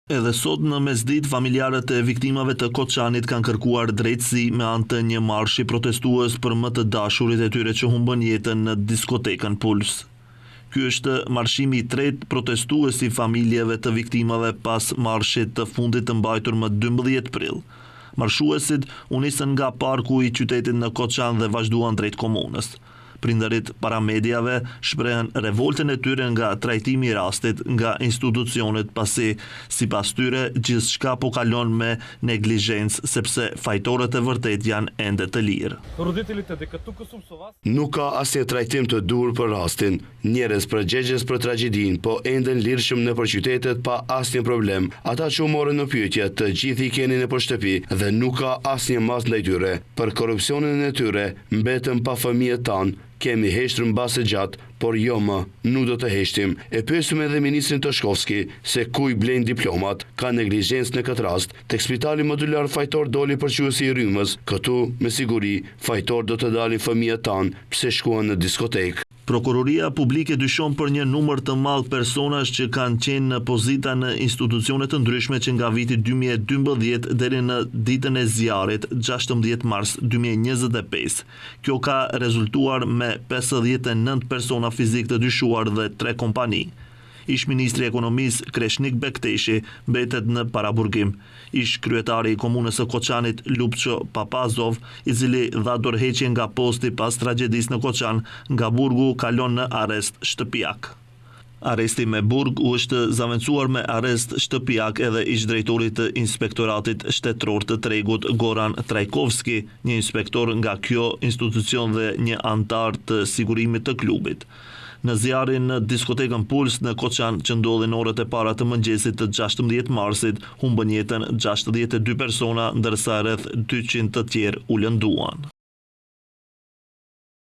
Edhe sot në mesditë, familjarët e viktimave të Koçanit kanë kërkuar drejtësi me anë të një marshi protestues për më të dashurit e tyre që humbën jetën në diskotekën Puls. Ky është marshimi i tretë protestues i familjeve të viktimave pas marshit të fundit të mbajtur më 12 prill. Marshuesit u nisën nga parku i qytetit në Koçan dhe vazhduan drejt komunës. Prindërit para mediave shprehen revoltën e tyre nga trajtimi i rastit nga institucionet pasi sipas tyre gjithçka po kalon me neglizhencë sepse fajtorët e vërtet janë ende të lirë. Nuk ka asnjë trajtim të dur për rastin. Njerëz përgjegjes për tragjedinë, po ende lirshëm nëpër qytetet pa asnjë problem. Ata që u morën në pyetje, të gjithë i keni nëpër shtëpi dhe nuk ka asnjë mas ndaj tyre. Për korrupsionin e tyre mbetëm pa fëmijët tanë. Kemi heshtër mbase gjatë, por jo më, nuk do të heshtim. E pyesëm edhe ministrin Toshkovski se ku i blejnë diplomat, ka neglizhencë në këtë rast. Tek spitali modular fajtor doli përquesi i rrymës. Këtu, me siguri, fajtor do të dalin fëmijët tanë pse shkuan në diskotekë. Prokuroria publike dyshon për një numër të madh personash që kanë qenë në pozita në institucione të ndryshme që nga viti 2012 deri në ditën e zjarrit 16 mars 2025. Kjo ka rezultuar me 59 persona fizik të dyshuar dhe 3 kompani. Ish ministri i ekonomisë Kreshnik Bekteshi mbetet në paraburgim. Ish kryetari i komunës së Koçanit Lupço Papazov, i cili dha dorëheqje nga posti pas tragjedisë në Koçan, nga burgu kalon në arrest shtëpiak. Arresti me burg u është zaventuar me arrest shtëpiak edhe ish drejtori të inspektoratit shtetëror të tregut Goran Trajkovski, një inspektor nga kjo institucion dhe një antar të sigurimit të klubit. Në zjarrin në diskotekën Puls në Koçan që ndodhi në orët e para të mëngjesit të 16 marsit, humbën jetën 62 persona ndërsa rreth 200 të tjerë u lënduan.